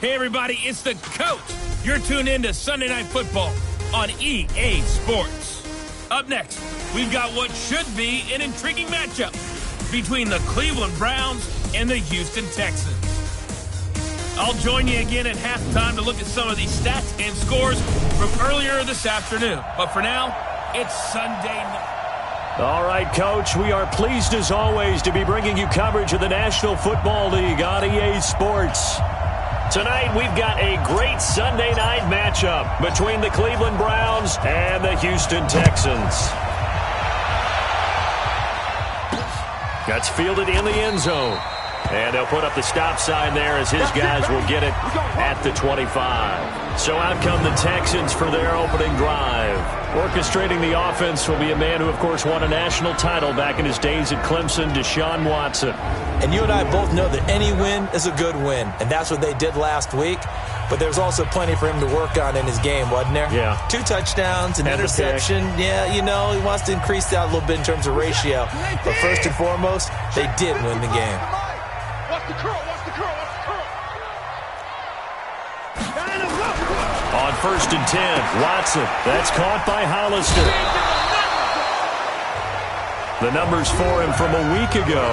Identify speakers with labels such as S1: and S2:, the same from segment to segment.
S1: Hey, everybody, it's the Coach. You're tuned in to Sunday Night Football on EA Sports. Up next, we've got what should be an intriguing matchup between the Cleveland Browns and the Houston Texans. I'll join you again at halftime to look at some of these stats and scores from earlier this afternoon. But for now, it's Sunday night.
S2: All right, Coach, we are pleased as always to be bringing you coverage of the National Football League on EA Sports. Tonight, we've got a great Sunday night matchup between the Cleveland Browns and the Houston Texans. Gets fielded in the end zone. And they'll put up the stop sign there as his guys will get it at the 25. So out come the Texans for their opening drive. Orchestrating the offense will be a man who, of course, won a national title back in his days at Clemson, Deshaun Watson.
S3: And you and I both know that any win is a good win, and that's what they did last week. But there's also plenty for him to work on in his game, wasn't there?
S2: Yeah.
S3: 2 touchdowns, an interception. Yeah, you know, he wants to increase that a little bit in terms of ratio. But first and foremost, they did win the game.
S4: Watch the curl, watch the curl, watch the curl.
S2: On 1st and 10, Watson. That's caught by Hollister. The numbers for him from a week ago.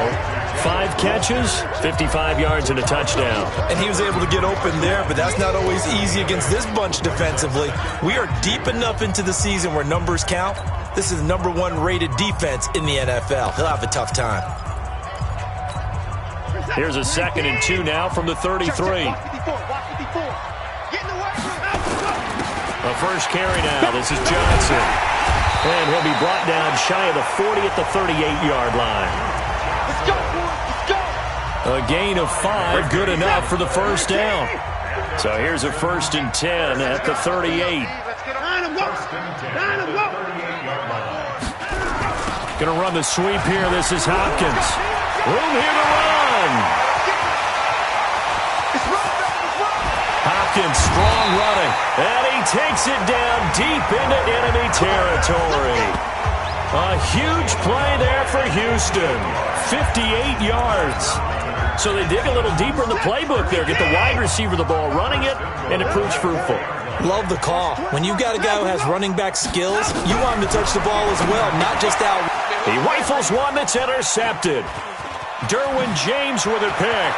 S2: 5 catches, 55 yards, and a touchdown.
S3: And he was able to get open there, but that's not always easy against this bunch defensively. We are deep enough into the season where numbers count. This is the #1 rated defense in the NFL. He'll have a tough time.
S2: Here's a 2nd and 2 now from the 33. A first carry now. This is Johnson. And he'll be brought down shy of the 40 at the 38-yard line.
S4: Let's go, let's go.
S2: A gain of 5, good enough for the first down. So here's a 1st and 10 at the 38. Going to run the sweep here. This is Hopkins. Room here to run. Hopkins, strong running. And he takes it down deep into enemy territory. A huge play there for Houston. 58 yards. So they dig a little deeper in the playbook there. Get the wide receiver the ball, running it, and it proves fruitful.
S3: Love the call. When you've got a guy who has running back skills, you want him to touch the ball as well, not just out.
S2: He rifles one that's intercepted. Derwin James with a pick.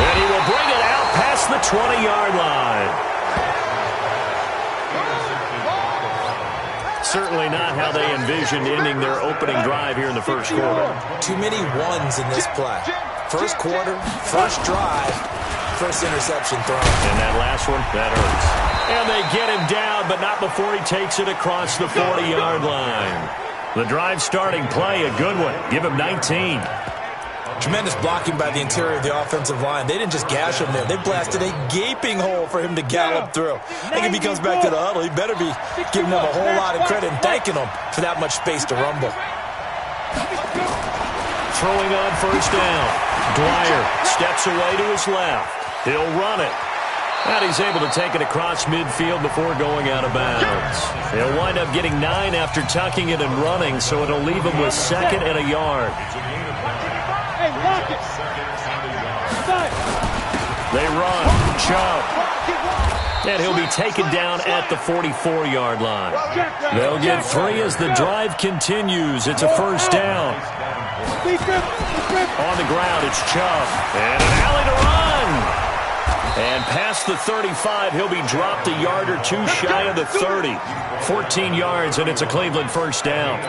S2: And he will bring it out past the 20-yard line. Certainly not how they envisioned ending their opening drive here in the first quarter.
S3: Too many ones in this play. First quarter, first drive, first interception thrown.
S2: And that last one, that hurts. And they get him down, but not before he takes it across the 40-yard line. The drive starting play, a good one. Give him 19.
S3: Tremendous blocking by the interior of the offensive line. They didn't just gash him there. They blasted a gaping hole for him to gallop through. I think if he comes back to the huddle, he better be giving them a whole lot of credit and thanking them for that much space to rumble.
S2: Throwing on first down. Dwyer steps away to his left. He'll run it. And he's able to take it across midfield before going out of bounds. He'll wind up getting 9 after tucking it and running, so it'll leave him with 2nd and a yard. They run. Chubb. And he'll be taken down at the 44-yard line. They'll get 3 as the drive continues. It's a first down. On the ground, it's Chubb. And an alley to run. And past the 35, he'll be dropped a yard or 2 shy of the 30. 14 yards, and it's a Cleveland first down.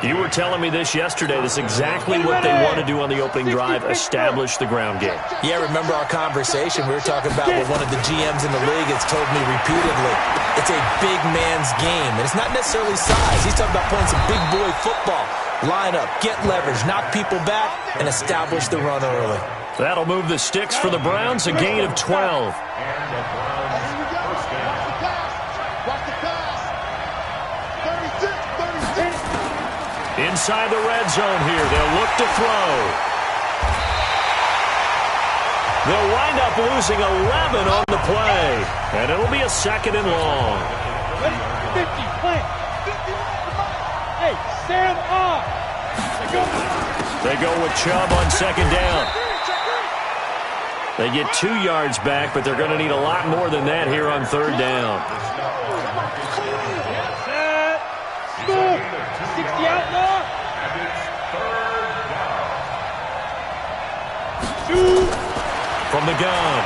S2: You were telling me this yesterday. This is exactly what they want to do on the opening drive, establish the ground game.
S3: Yeah, remember our conversation? We were talking about what one of the GMs in the league has told me repeatedly. It's a big man's game, and it's not necessarily size. He's talking about playing some big boy football. Line up, get leverage, knock people back, and establish the run early.
S2: That'll move the sticks for the Browns, a gain of 12. Inside the red zone here, they'll look to throw. They'll wind up losing 11 on the play, and it'll be a 2nd and long.
S4: 50, plant. Hey, stand up.
S2: They go with Chubb on 2nd down. They get 2 yards back, but they're going to need a lot more than that here on third down.
S4: Set. Move. 60 out now.
S2: From the gun,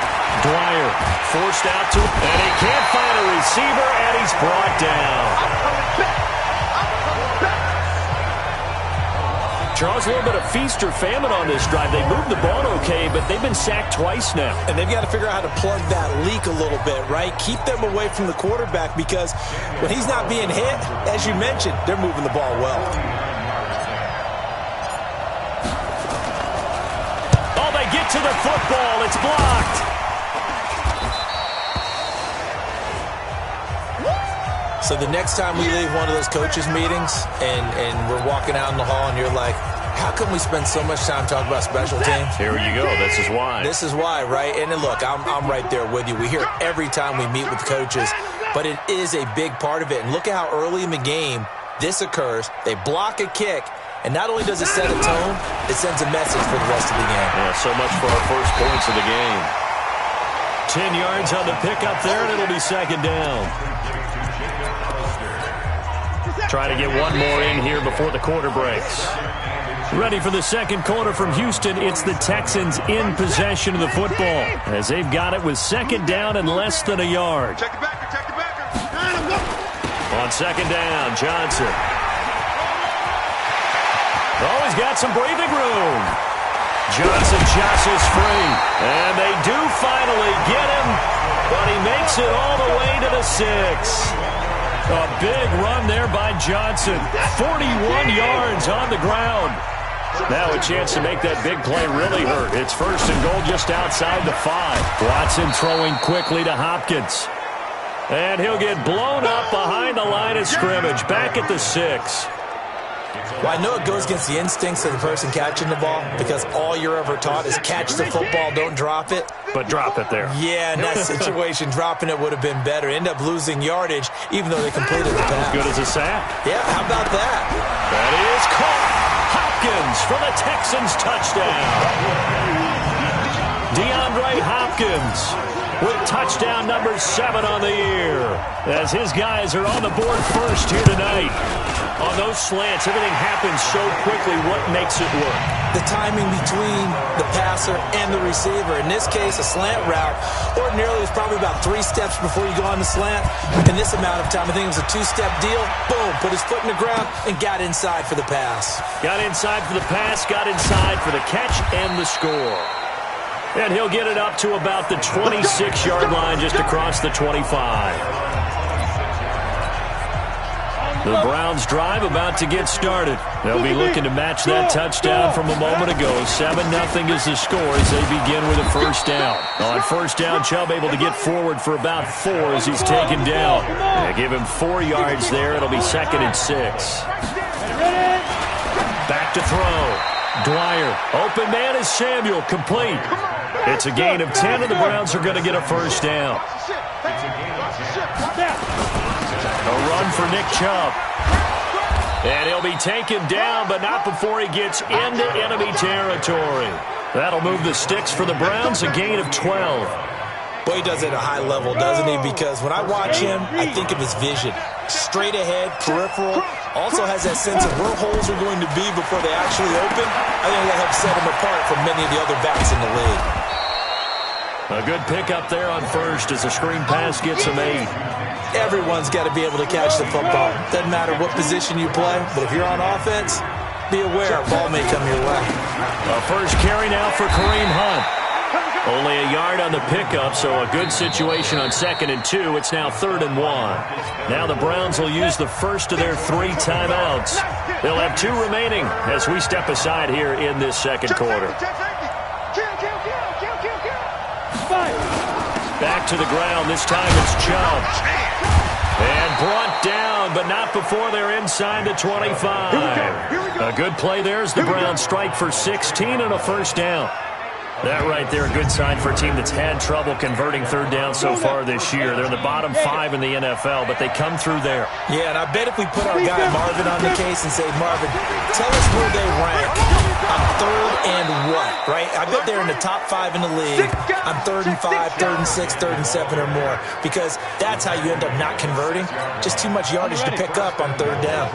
S2: Dwyer forced out to, and he can't find a receiver, and he's brought down. Charles, a little bit of feast or famine on this drive. They moved the ball okay, but they've been sacked twice now.
S3: And they've got to figure out how to plug that leak a little bit, right? Keep them away from the quarterback because when he's not being hit, as you mentioned, they're moving the ball well.
S2: Oh, they get to the football. It's blocked.
S3: So the next time we leave one of those coaches' meetings and we're walking out in the hall and you're like, how come we spend so much time talking about special teams?
S2: Here you go. This is why.
S3: This is why, right? And then look, I'm right there with you. We hear it every time we meet with coaches, but it is a big part of it. And look at how early in the game this occurs. They block a kick, and not only does it set a tone, it sends a message for the rest of the game.
S2: Yeah, so much for our first points of the game. 10 yards on the pickup there, and it'll be second down. Try to get one more in here before the quarter breaks. Ready for the second quarter from Houston. It's the Texans in possession of the football as they've got it with second down and less than a yard.
S4: Check the backer, check the backer.
S2: On second down, Johnson. Oh, he's got some breathing room. Johnson jostles free, and they do finally get him, but he makes it all the way to the 6. A big run there by Johnson. 41 yards on the ground. Now a chance to make that big play really hurt. It's first and goal just outside the 5. Watson throwing quickly to Hopkins. And he'll get blown up behind the line of scrimmage. Back at the 6.
S3: Well, I know it goes against the instincts of the person catching the ball because all you're ever taught is catch the football, don't drop it.
S2: But drop it there.
S3: Yeah, in that situation, dropping it would have been better. End up losing yardage, even though they completed the pass.
S2: As good as a sack.
S3: Yeah, how about that?
S2: That is caught. Hopkins for the Texans touchdown. DeAndre Hopkins with touchdown number 7 on the year as his guys are on the board first here tonight. On those slants, everything happens so quickly. What makes it work?
S3: The timing between the passer and the receiver. In this case, a slant route ordinarily is probably about 3 steps before you go on the slant. In this amount of time, I think it was a 2-step deal. Boom, put his foot in the ground and got inside for the pass.
S2: Got inside for the pass, got inside for the catch and the score. And he'll get it up to about the 26-yard line just across the 25. The Browns drive about to get started. They'll be looking to match that touchdown from a moment ago. 7-0 is the score as they begin with a first down. On first down, Chubb able to get forward for about 4 as he's taken down. They give him 4 yards there. It'll be second and 6. Back to throw. Dwyer. Open man is Samuel. Complete. It's a gain of 10, and the Browns are going to get a first down. A run for Nick Chubb. And he'll be taken down, but not before he gets into enemy territory. That'll move the sticks for the Browns, a gain of 12.
S3: Boy, he does it at a high level, doesn't he? Because when I watch him, I think of his vision. Straight ahead, peripheral. Also has that sense of where holes are going to be before they actually open. I think that helps set him apart from many of the other backs in the league.
S2: A good pickup there on first as the screen pass gets him 8.
S3: Everyone's got to be able to catch the football. Doesn't matter what position you play, but if you're on offense, be aware a ball may come your way.
S2: A first carry now for Kareem Hunt. Only a yard on the pickup, so a good situation on 2nd and 2. It's now 3rd and 1. Now the Browns will use the first of their 3 timeouts. They'll have 2 remaining as we step aside here in this second quarter. Back to the ground. This time it's Chubb. And brought down, but not before they're inside the 25. A good play there as the Browns strike for 16 and a first down. That right there, a good sign for a team that's had trouble converting third down so far this year. They're in the bottom 5 in the NFL, but they come through there.
S3: Yeah, and I bet if we put our guy Marvin on the case and say, Marvin, tell us where they rank on third and what, right? I bet they're in the top 5 in the league on 3rd and 5, 3rd and 6, 3rd and 7 or more, because that's how you end up not converting. Just too much yardage to pick up on 3rd down.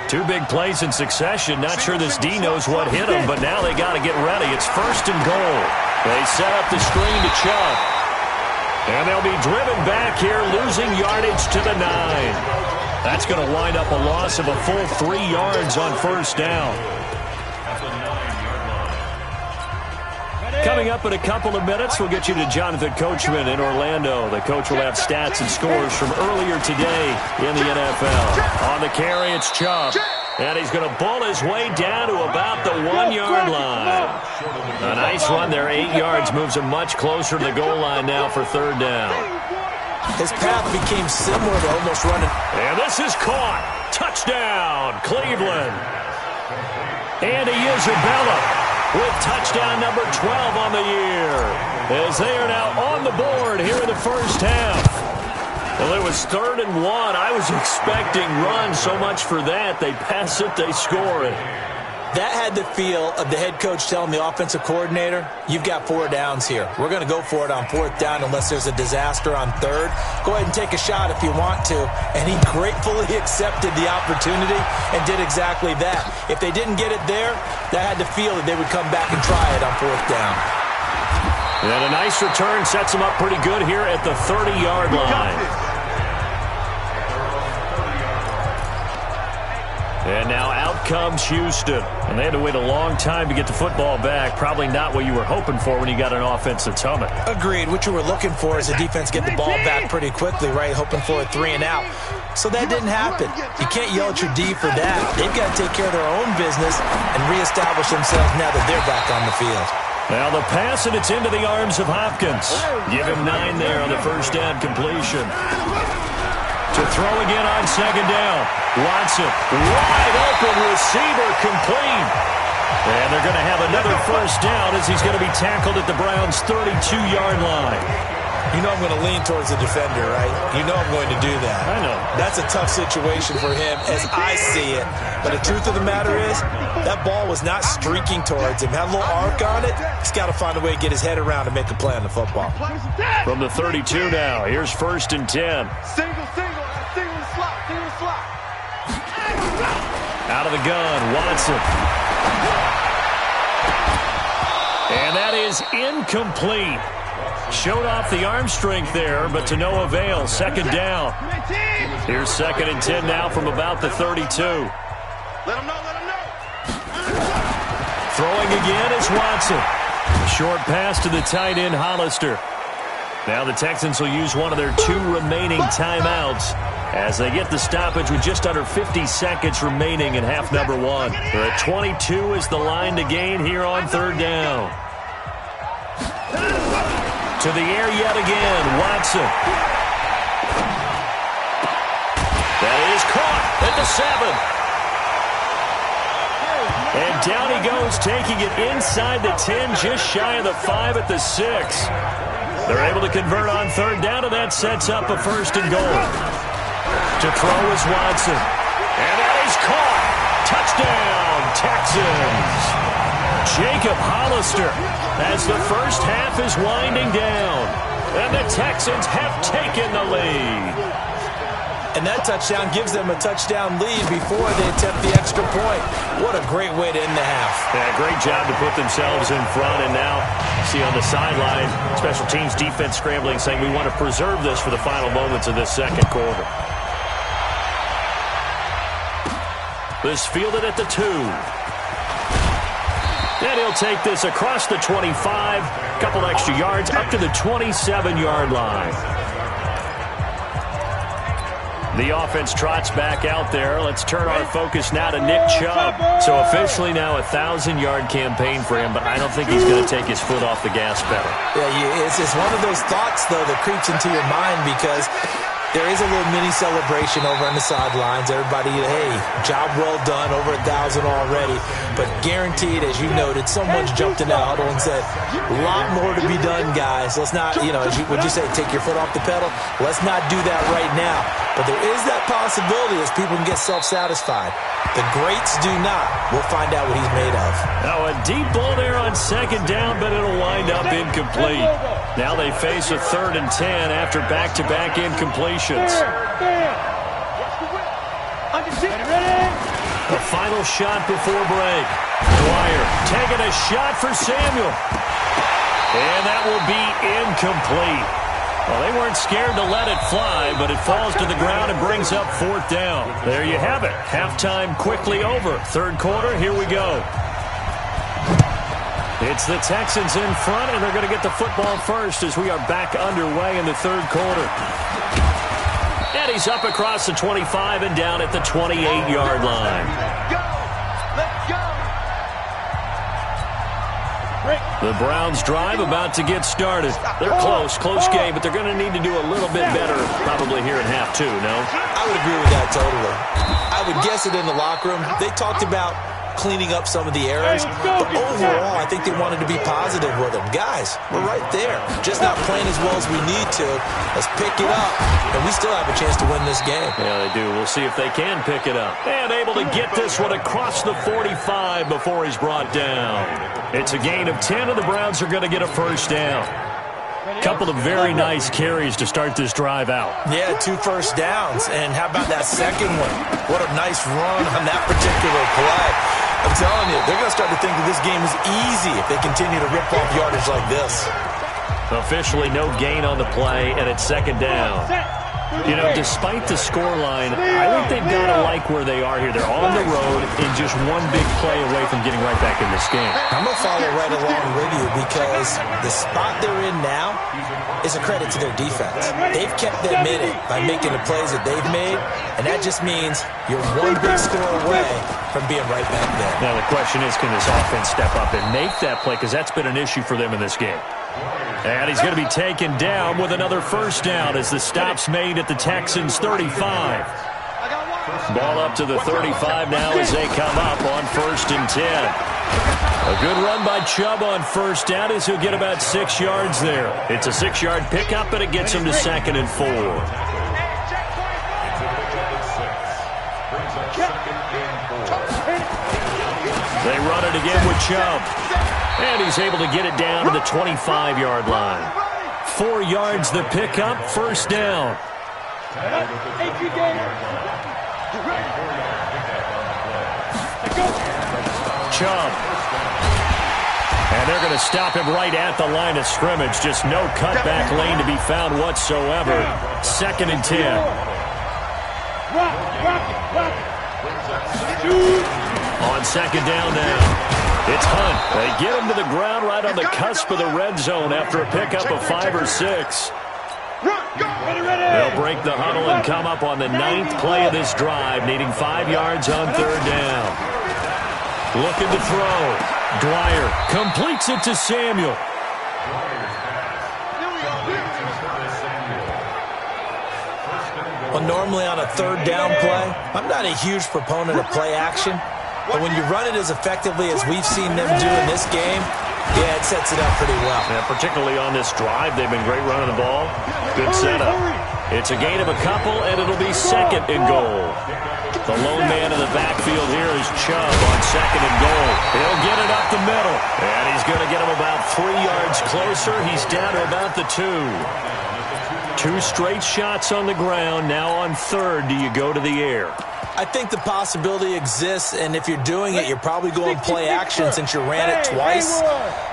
S2: 2 big plays in succession. Not sure this D knows what hit him, but now they got to get ready. It's 1st and goal. They set up the screen to Chubb. And they'll be driven back here, losing yardage to the 9. That's going to wind up a loss of a full 3 yards on 1st down. Coming up in a couple of minutes, we'll get you to Jonathan Coachman in Orlando. The coach will have stats and scores from earlier today in the NFL. On the carry, it's Chubb. And he's going to bull his way down to about the 1-yard line. A nice run there, 8 yards, moves him much closer to the goal line now for 3rd down.
S3: His path became similar to almost running.
S2: And this is caught. Touchdown, Cleveland. Andy Isabella with touchdown number 12 on the year, as they are now on the board here in the 1st half. Well, it was 3rd and 1. I was expecting run, so much for that. They pass it, they score it.
S3: That had the feel of the head coach telling the offensive coordinator, you've got 4 downs here. We're going to go for it on 4th down unless there's a disaster on 3rd. Go ahead and take a shot if you want to. And he gratefully accepted the opportunity and did exactly that. If they didn't get it there, that had the feel that they would come back and try it on 4th down.
S2: And a nice return sets them up pretty good here at the 30-yard line. And now out comes Houston. And they had to wait a long time to get the football back. Probably not what you were hoping for when you got an offense that's humming.
S3: Agreed. What you were looking for is a defense get the ball back pretty quickly, right? Hoping for a 3 and out. So that didn't happen. You can't yell at your D for that. They've got to take care of their own business and reestablish themselves now that they're back on the field.
S2: Now the pass, and it's into the arms of Hopkins. Give him 9 there on the 1st down completion. To throw again on 2nd down. Watson, wide open receiver, complete. And they're going to have another 1st down as he's going to be tackled at the Browns' 32-yard line.
S3: You know I'm going to lean towards the defender, right? You know I'm going to do that.
S2: I know.
S3: That's a tough situation for him as I see it. But the truth of the matter is, that ball was not streaking towards him. Had a little arc on it. He's got to find a way to get his head around and make a play on the football.
S2: From the 32 now, here's 1st and 10.
S4: Single slot.
S2: Out of the gun, Watson. And that is incomplete. Showed off the arm strength there, but to no avail. 2nd down. Here's 2nd and 10 now from about the 32.
S4: Let him know.
S2: Throwing again is Watson. Short pass to the tight end, Hollister. Now the Texans will use one of their 2 remaining timeouts as they get the stoppage with just under 50 seconds remaining in half number 1. They're at 22 is the line to gain here on 3rd down. To the air yet again, Watson. That is caught at the 7. And down he goes, taking it inside the 10, just shy of the 5 at the 6. They're able to convert on 3rd down, and that sets up a 1st and goal. To throw is Watson. And that is caught. Touchdown, Texans. Jacob Hollister as the 1st half is winding down. And the Texans have taken the lead.
S3: And that touchdown gives them a touchdown lead before they attempt the extra point. What a great way to end the half.
S2: Yeah, great job to put themselves in front. And now, see on the sideline, special teams defense scrambling, saying we want to preserve this for the final moments of this 2nd quarter. This fielded at the 2. And he'll take this across the 25, couple extra yards, up to the 27-yard line. The offense trots back out there. Let's turn our focus now to Nick Chubb. So officially now a 1,000-yard campaign for him, but I don't think he's going to take his foot off the gas pedal.
S3: Yeah, it's one of those thoughts, though, that creeps into your mind because There is a little mini celebration over on the sidelines. Everybody, hey, job well done, over 1,000 already. But guaranteed, as you noted, someone's jumped in that huddle and said, a lot more to be done, guys. Let's not, would you say, take your foot off the pedal? Let's not do that right now. But there is that possibility as people can get self-satisfied. The greats do not. We'll find out what he's made of.
S2: Now a deep ball there on second down, but it'll wind up incomplete. Now they face a 3rd and 10 after back-to-back incompletions. The final shot before break. Dwyer taking a shot for Samuel. And that will be incomplete. Well, they weren't scared to let it fly, but it falls to the ground and brings up 4th down. There you have it. Halftime quickly over. 3rd quarter, here we go. It's the Texans in front, and they're going to get the football first as we are back underway in the 3rd quarter. And he's up across the 25 and down at the 28-yard line. The Browns drive about to get started. They're close game, but they're going to need to do a little bit better probably here in half 2, no?
S3: I would agree with that totally. I would guess it in the locker room. They talked about cleaning up some of the errors, but overall, I think they wanted to be positive with them. Guys, we're right there. Just not playing as well as we need to. Let's pick it up, and we still have a chance to win this game.
S2: Yeah, they do. We'll see if they can pick it up. And able to get this one across the 45 before he's brought down. It's a gain of 10, and the Browns are going to get a 1st down. Couple of very nice carries to start this drive out.
S3: Yeah, 2 first downs. And how about that second one? What a nice run on that particular play. I'm telling you, they're going to start to think that this game is easy if they continue to rip off yardage like this.
S2: Officially no gain on the play, and it's 2nd down. You know, despite the scoreline, I think they've got to like where they are here. They're on the road and just one big play away from getting right back in this game.
S3: I'm going to follow right along with you because the spot they're in now is a credit to their defense. They've kept them in it by making the plays that they've made, and that just means you're one big score away from being right back there.
S2: Now the question is, can this offense step up and make that play? Because that's been an issue for them in this game. And he's going to be taken down with another 1st down as the stop's made at the Texans' 35. Ball up to the 35 now as they come up on 1st and 10. A good run by Chubb on 1st down as he'll get about 6 yards there. It's a 6-yard pickup, and it gets him to 2nd and 4. They run it again with Chubb. And he's able to get it down to the 25-yard line. 4 yards the pickup, 1st down. Chubb. And they're going to stop him right at the line of scrimmage. Just no cutback lane to be found whatsoever. 2nd and 10. On 2nd down now. It's Hunt. They get him to the ground right on the cusp of the red zone after a pickup of 5 or 6. They'll break the huddle and come up on the 9th play of this drive, needing 5 yards on 3rd down. Looking to throw. Dwyer completes it to Samuel.
S3: Well, normally on a 3rd down play, I'm not a huge proponent of play action. But when you run it as effectively as we've seen them do in this game, yeah, it sets it up pretty well.
S2: Yeah, particularly on this drive, they've been great running the ball. Good setup. It's a gain of a couple, and it'll be 2nd and goal. The lone man in the backfield here is Chubb on 2nd and goal. He'll get it up the middle, and he's going to get him about 3 yards closer. He's down to about the 2. 2 straight shots on the ground. Now on 3rd, do you go to the air?
S3: I think the possibility exists, and if you're doing it, you're probably going play action since you ran it twice.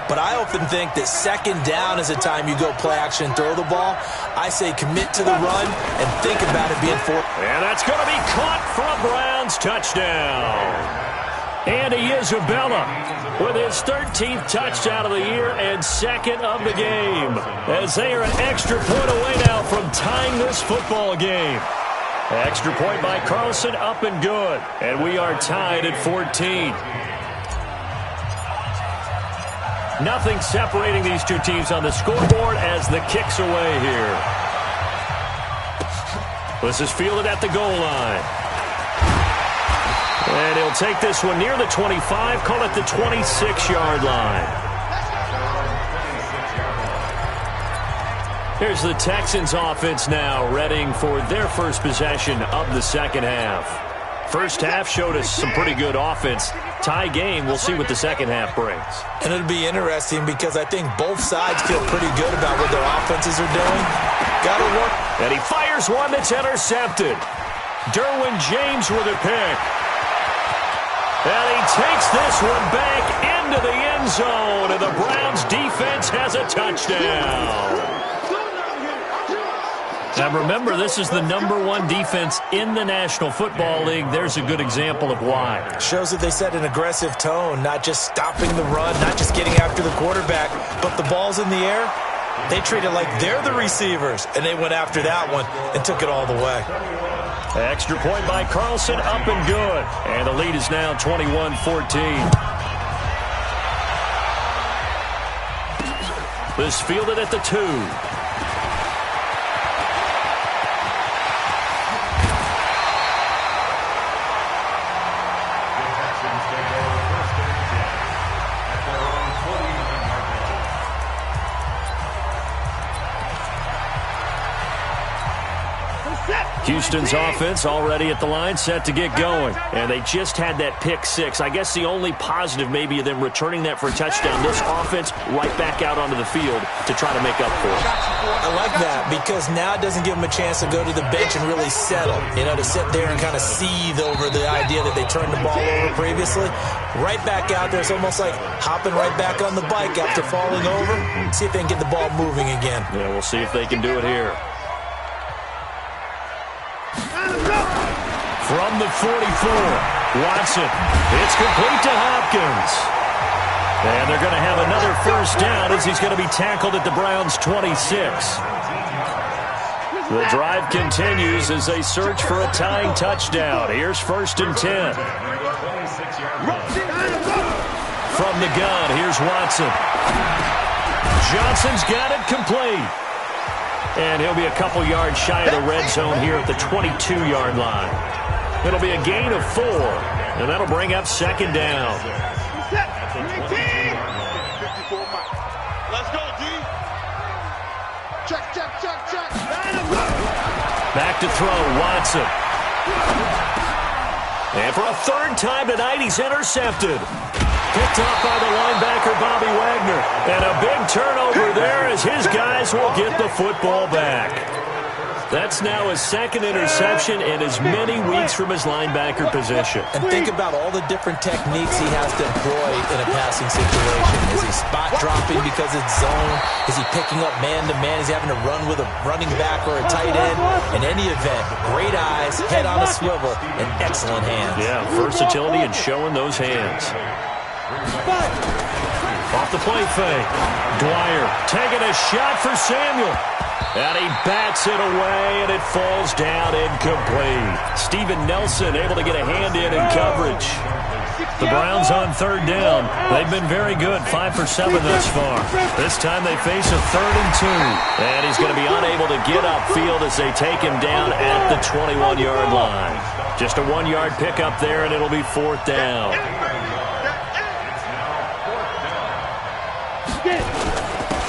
S3: But I often think that 2nd down is a time you go play action and throw the ball. I say commit to the run and think about it being 4.
S2: And that's going to be caught for a Browns touchdown. Andy Isabella with his 13th touchdown of the year and 2nd of the game, as they are an extra point away now from tying this football game. Extra point by Carlson, up and good. And we are tied at 14. Nothing separating these two teams on the scoreboard as the kick's away here. This is fielded at the goal line. And he'll take this one near the 25, call it the 26-yard line. Here's the Texans offense now, readying for their first possession of the second half. First half showed us some pretty good offense. Tie game, we'll see what the second half brings.
S3: And it'll be interesting because I think both sides feel pretty good about what their offenses are doing. Got to work.
S2: And he fires one that's intercepted. Derwin James with a pick. And he takes this one back into the end zone, and the Browns defense has a touchdown. Now remember, this is the #1 defense in the National Football League. There's a good example of why.
S3: Shows that they set an aggressive tone, not just stopping the run, not just getting after the quarterback, but the ball's in the air. They treat it like they're the receivers, and they went after that one and took it all the way.
S2: Extra point by Carlson, up and good. And the lead is now 21-14. This fielded at the 2. Houston's offense already at the line, set to get going. And they just had that pick 6. I guess the only positive maybe of them returning that for a touchdown. This offense right back out onto the field to try to make up for it.
S3: I like that because now it doesn't give them a chance to go to the bench and really settle. You know, to sit there and kind of seethe over the idea that they turned the ball over previously. Right back out there. It's almost like hopping right back on the bike after falling over. See if they can get the ball moving again.
S2: Yeah, we'll see if they can do it here. From the 44, Watson. It's complete to Hopkins. And they're going to have another first down as he's going to be tackled at the Browns' 26. The drive continues as they search for a tying touchdown. Here's 1st and 10. From the gun, here's Watson. Johnson's got it complete. And he'll be a couple yards shy of the red zone here at the 22-yard line. It'll be a gain of 4, and that'll bring up 2nd down.
S4: Let's go, D. Check.
S2: Back to throw, Watson. And for a 3rd time tonight, he's intercepted. Picked off by the linebacker, Bobby Wagner. And a big turnover there as his guys will get the football back. That's now his 2nd interception in as many weeks from his linebacker position.
S3: And think about all the different techniques he has to employ in a passing situation. Is he spot dropping because it's zone? Is he picking up man-to-man? Is he having to run with a running back or a tight end? In any event, great eyes, head on a swivel, and excellent hands.
S2: Yeah, versatility and showing those hands. Off the play fake. Dwyer taking a shot for Samuel. And he bats it away, and it falls down incomplete. Steven Nelson able to get a hand in coverage. The Browns on 3rd down. They've been very good, 5 for 7 thus far. This time they face a 3rd and 2. And he's going to be unable to get upfield as they take him down at the 21-yard line. Just a 1-yard pickup there, and it'll be 4th down.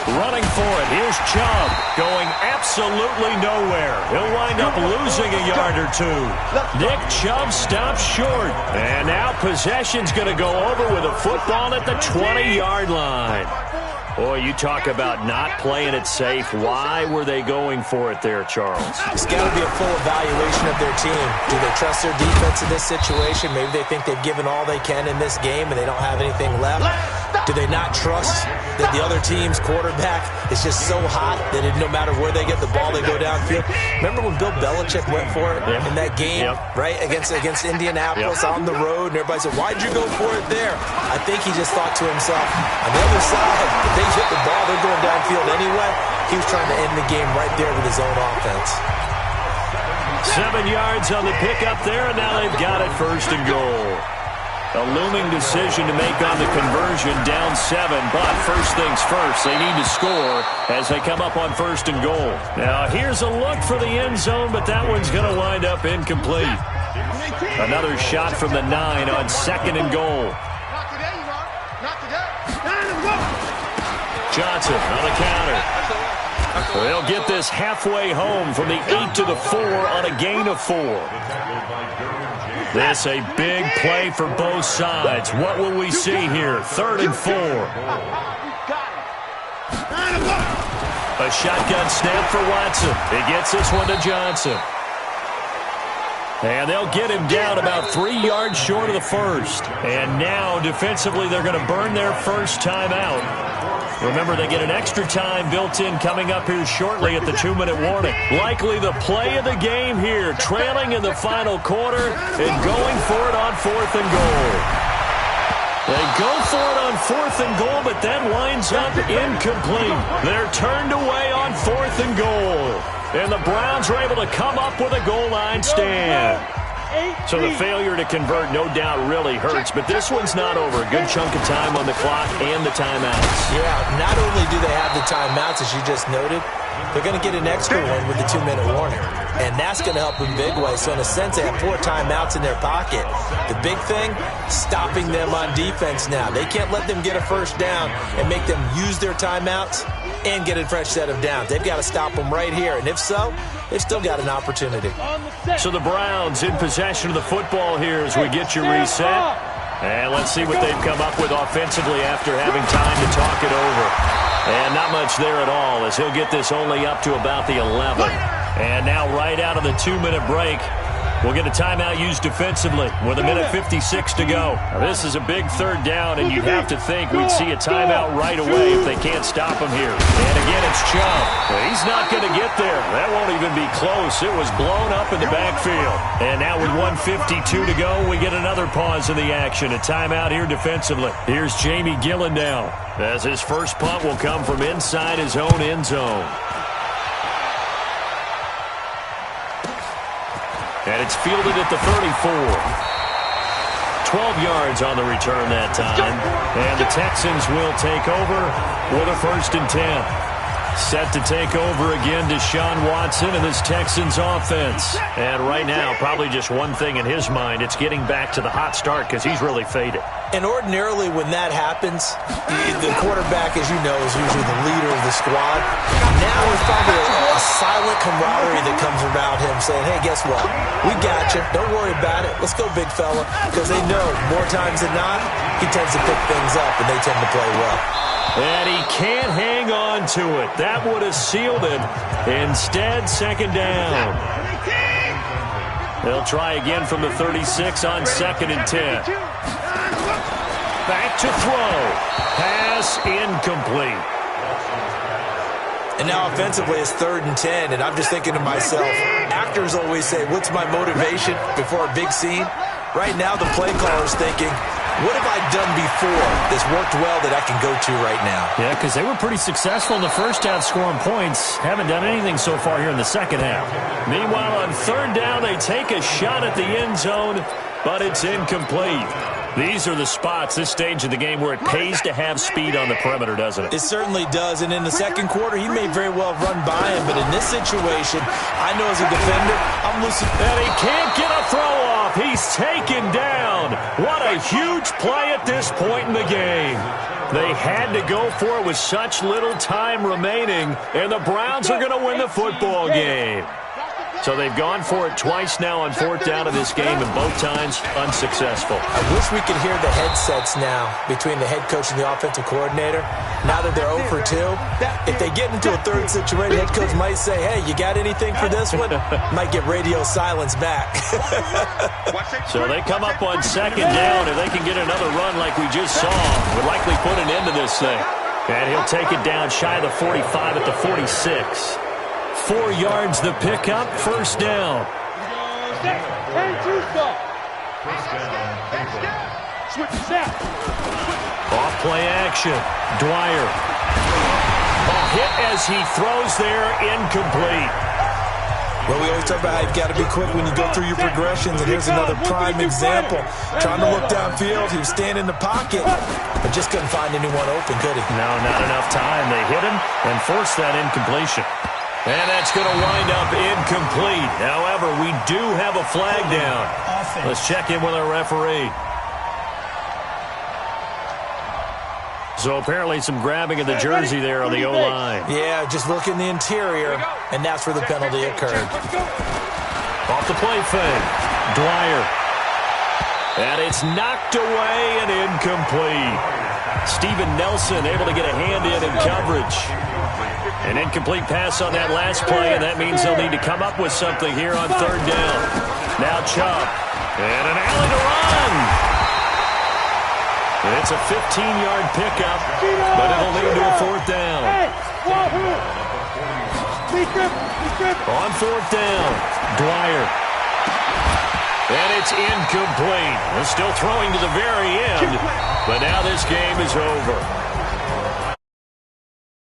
S2: Running for it. Here's Chubb going absolutely nowhere. He'll wind up losing a yard or 2. Nick Chubb stops short. And now possession's going to go over with a football at the 20-yard line. Boy, you talk about not playing it safe. Why were they going for it there, Charles?
S3: It's got to be a full evaluation of their team. Do they trust their defense in this situation? Maybe they think they've given all they can in this game and they don't have anything left. Do they not trust that the other team's quarterback is just so hot that no matter where they get the ball, they go downfield? Remember when Bill Belichick went for it in that game, right, against Indianapolis on the road, and everybody said, why'd you go for it there? I think he just thought to himself, on the other side, if they hit the ball, they're going downfield anyway. He was trying to end the game right there with his own offense.
S2: 7 yards on the pickup there, and now they've got it 1st and goal. A looming decision to make on the conversion, down 7. But first things first, they need to score as they come up on 1st and goal. Now here's a look for the end zone, but that one's going to wind up incomplete. Another shot from the 9 on 2nd and goal. Johnson on the counter. They'll get this halfway home from the 8 to the 4 on a gain of 4. This a big play for both sides. What will we see here? 3rd and 4. A shotgun snap for Watson. He gets this one to Johnson. And they'll get him down about 3 yards short of the first. And now, defensively, they're going to burn their first timeout. Remember, they get an extra time built in coming up here shortly at the 2-minute warning. Likely the play of the game here, trailing in the final quarter and going for it on 4th and goal. They go for it on 4th and goal, but that winds up incomplete. They're turned away on 4th and goal. And the Browns are able to come up with a goal line stand. So the failure to convert, no doubt, really hurts. But this one's not over. A good chunk of time on the clock and the timeouts.
S3: Yeah, not only do they have the timeouts, as you just noted, they're going to get an extra one with the 2-minute warning. And that's going to help in big way. So in a sense, they have 4 timeouts in their pocket. The big thing, stopping them on defense now. They can't let them get a first down and make them use their timeouts and get a fresh set of downs. They've got to stop them right here. And if so, they've still got an opportunity.
S2: So the Browns in possession of the football here as we get you reset. And let's see what they've come up with offensively after having time to talk it over. And not much there at all as he'll get this only up to about the 11. And now right out of the 2-minute break, we'll get a timeout used defensively with 1:56 to go. Now, this is a big 3rd down, and you'd have to think we'd see a timeout right away if they can't stop him here. And again, it's Chubb. Well, he's not going to get there. That won't even be close. It was blown up in the backfield. And now with 1:52 to go, we get another pause in the action. A timeout here defensively. Here's Jamie Gillen now, as his first punt will come from inside his own end zone. And it's fielded at the 34. 12 yards on the return that time. And the Texans will take over with a 1st and 10. Set to take over again, Deshaun Watson and this Texans offense. And right now, probably just one thing in his mind, it's getting back to the hot start because he's really faded.
S3: And ordinarily when that happens, the quarterback, as you know, is usually the leader of the squad. Now there's probably a silent camaraderie that comes around him saying, hey, guess what? We got you. Don't worry about it. Let's go, big fella. Because they know more times than not, he tends to pick things up and they tend to play well.
S2: And he can't hang on to it. That would have sealed it. Instead, 2nd down. They'll try again from the 36 on 2nd and 10. Back to throw. Pass incomplete.
S3: And now offensively it's 3rd and 10, and I'm just thinking to myself, actors always say, what's my motivation before a big scene? Right now the play caller's thinking, what have I done before that's worked well that I can go to right now?
S2: Yeah, because they were pretty successful in the first half scoring points. Haven't done anything so far here in the second half. Meanwhile, on 3rd down, they take a shot at the end zone, but it's incomplete. These are the spots, this stage of the game, where it pays to have speed on the perimeter, doesn't it?
S3: It certainly does, and in the second quarter, he may very well run by him, but in this situation, I know as a defender, I'm losing.
S2: And he can't get a throw off. He's taken down. What a huge play at this point in the game. They had to go for it with such little time remaining, and the Browns are going to win the football game. So they've gone for it twice now on 4th down in this game, and both times unsuccessful.
S3: I wish we could hear the headsets now between the head coach and the offensive coordinator. Now that they're 0 for 2, if they get into a 3rd situation, head coach might say, hey, you got anything for this one? Might get radio silence back.
S2: So they come up on 2nd down. If they can get another run like we just saw, would likely put an end to this thing. And he'll take it down shy of the 45 at the 46. 4 yards the pickup, 1st down. Off play action. Dwyer. A hit as he throws there, incomplete.
S3: Well, we always talk about how you've got to be quick when you go through your progressions, and here's another prime example. Trying to look downfield, he was standing in the pocket, but just couldn't find anyone open, could he?
S2: No, not enough time. They hit him and forced that incompletion. And that's going to wind up incomplete. However, we do have a flag down. Let's check in with our referee. So apparently some grabbing of the jersey there on the O-line.
S3: Yeah, just look in the interior, and that's where the penalty occurred.
S2: Off the play fake. Dwyer. And it's knocked away and incomplete. Steven Nelson able to get a hand in coverage. An incomplete pass on that last play, and that means they'll need to come up with something here on third down. Now Chubb. And an alley to run. And it's a 15-yard pickup, but it'll lead to a fourth down. On fourth down, Dwyer. And it's incomplete. They're still throwing to the very end, but now this game is over.